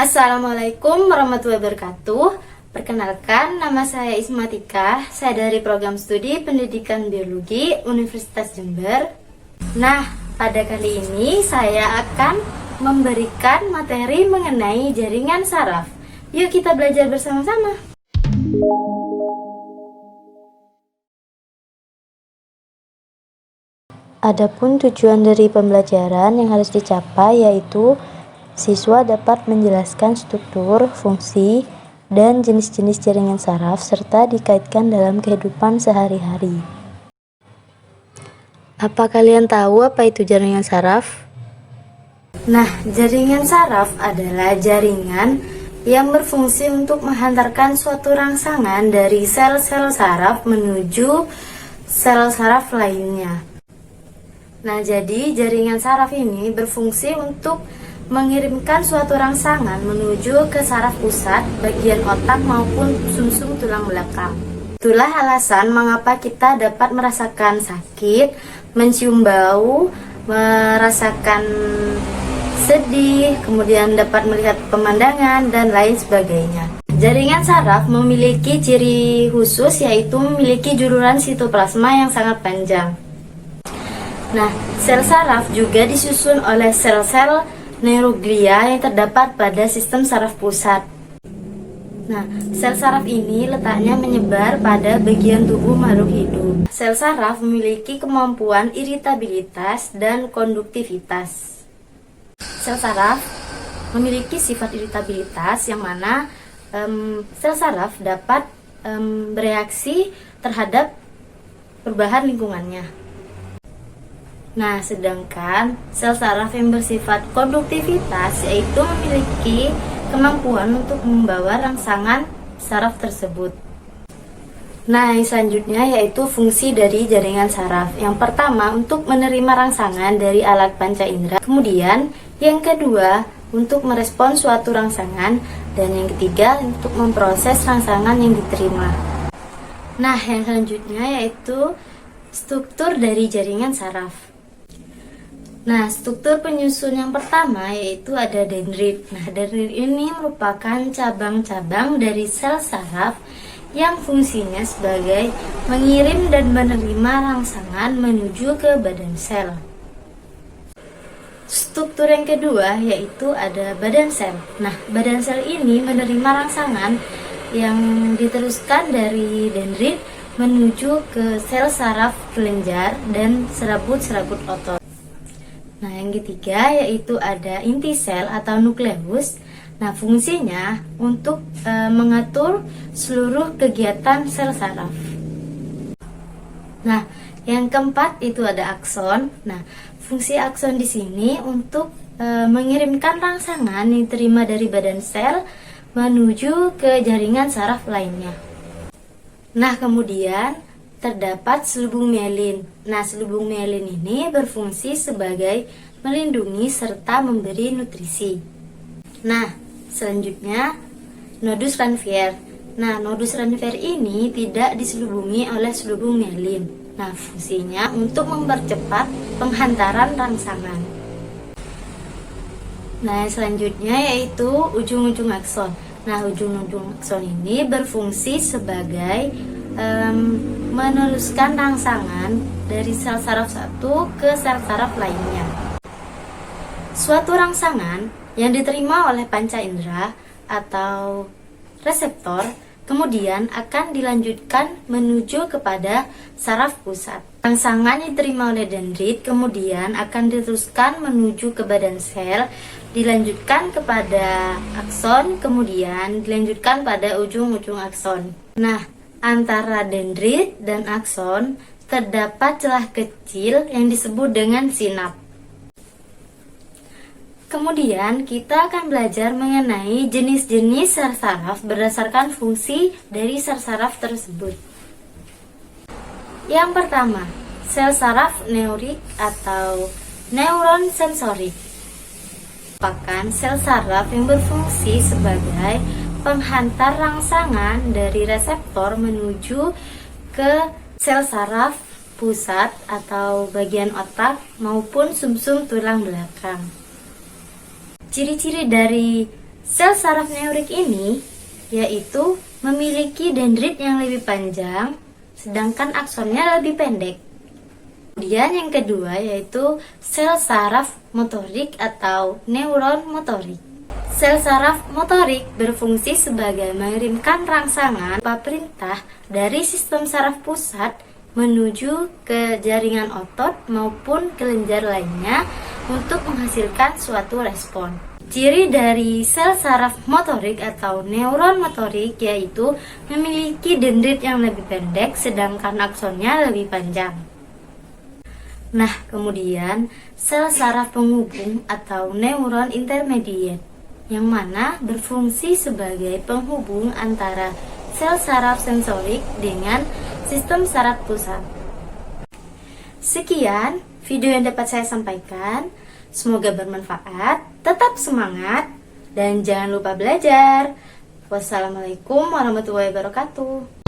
Assalamualaikum warahmatullahi wabarakatuh. Perkenalkan, nama saya Ismatika. Saya dari program studi Pendidikan Biologi Universitas Jember. Nah, pada kali ini saya akan memberikan materi mengenai jaringan saraf. Yuk kita belajar bersama-sama. Adapun tujuan dari pembelajaran yang harus dicapai yaitu siswa dapat menjelaskan struktur, fungsi, dan jenis-jenis jaringan saraf serta dikaitkan dalam kehidupan sehari-hari. Apa kalian tahu apa itu jaringan saraf? Nah, jaringan saraf adalah jaringan yang berfungsi untuk menghantarkan suatu rangsangan dari sel-sel saraf menuju sel saraf lainnya. Nah, jadi jaringan saraf ini berfungsi untuk mengirimkan suatu rangsangan menuju ke saraf pusat, bagian otak maupun sumsum tulang belakang. Itulah alasan mengapa kita dapat merasakan sakit, mencium bau, merasakan sedih, kemudian dapat melihat pemandangan dan lain sebagainya. Jaringan saraf memiliki ciri khusus yaitu memiliki juluran sitoplasma yang sangat panjang. Nah, sel saraf juga disusun oleh sel-sel neuroglia yang terdapat pada sistem saraf pusat. Nah, sel saraf ini letaknya menyebar pada bagian tubuh makhluk hidup. Sel saraf memiliki kemampuan iritabilitas dan konduktivitas. Sel saraf memiliki sifat iritabilitas yang mana sel saraf dapat bereaksi terhadap perubahan lingkungannya. Nah, sedangkan sel saraf yang bersifat konduktivitas yaitu memiliki kemampuan untuk membawa rangsangan saraf tersebut. Nah, yang selanjutnya yaitu fungsi dari jaringan saraf. Yang pertama, untuk menerima rangsangan dari alat panca indera. Kemudian, yang kedua, untuk merespons suatu rangsangan. Dan yang ketiga, untuk memproses rangsangan yang diterima. Nah, yang selanjutnya yaitu struktur dari jaringan saraf. Nah, struktur penyusun yang pertama yaitu ada dendrit. Nah, dendrit ini merupakan cabang-cabang dari sel saraf yang fungsinya sebagai mengirim dan menerima rangsangan menuju ke badan sel. Struktur yang kedua yaitu ada badan sel. Nah, badan sel ini menerima rangsangan yang diteruskan dari dendrit menuju ke sel saraf kelenjar dan serabut-serabut otot. Nah, yang ketiga yaitu ada inti sel atau nukleus. Nah, fungsinya untuk mengatur seluruh kegiatan sel saraf. Nah, yang keempat itu ada akson. Nah, fungsi akson di sini untuk mengirimkan rangsangan yang diterima dari badan sel menuju ke jaringan saraf lainnya. Nah, kemudian terdapat selubung mielin. Nah, selubung mielin ini berfungsi sebagai melindungi serta memberi nutrisi. Nah, selanjutnya nodus Ranvier. Nah, nodus Ranvier ini tidak diselubungi oleh selubung mielin. Nah, fungsinya untuk mempercepat penghantaran rangsangan. Nah, selanjutnya yaitu ujung-ujung akson. Nah, ujung-ujung akson ini berfungsi sebagai meneruskan rangsangan dari sel saraf satu ke sel saraf lainnya. Suatu rangsangan yang diterima oleh panca indera atau reseptor kemudian akan dilanjutkan menuju kepada saraf pusat. Rangsangan yang diterima oleh dendrit kemudian akan diteruskan menuju ke badan sel, dilanjutkan kepada akson, kemudian dilanjutkan pada ujung-ujung akson. Nah, antara dendrit dan akson terdapat celah kecil yang disebut dengan sinap. Kemudian kita akan belajar mengenai jenis-jenis sel saraf berdasarkan fungsi dari sel saraf tersebut. Yang pertama, sel saraf neurik atau neuron sensorik merupakan sel saraf yang berfungsi sebagai penghantar rangsangan dari reseptor menuju ke sel saraf pusat atau bagian otak maupun sumsum tulang belakang. Ciri-ciri dari Sel saraf neurik ini yaitu memiliki dendrit yang lebih panjang, sedangkan aksonnya lebih pendek. Kemudian yang kedua yaitu sel saraf motorik atau neuron motorik. Sel saraf motorik berfungsi sebagai mengirimkan rangsangan berupa perintah dari sistem saraf pusat menuju ke jaringan otot maupun kelenjar lainnya untuk menghasilkan suatu respon. Ciri dari sel saraf motorik atau neuron motorik yaitu memiliki dendrit yang lebih pendek sedangkan aksonnya lebih panjang. Nah, kemudian sel saraf penghubung atau neuron intermediate yang mana berfungsi sebagai penghubung antara sel saraf sensorik dengan sistem saraf pusat. Sekian video yang dapat saya sampaikan. Semoga bermanfaat, tetap semangat, dan jangan lupa belajar. Wassalamualaikum warahmatullahi wabarakatuh.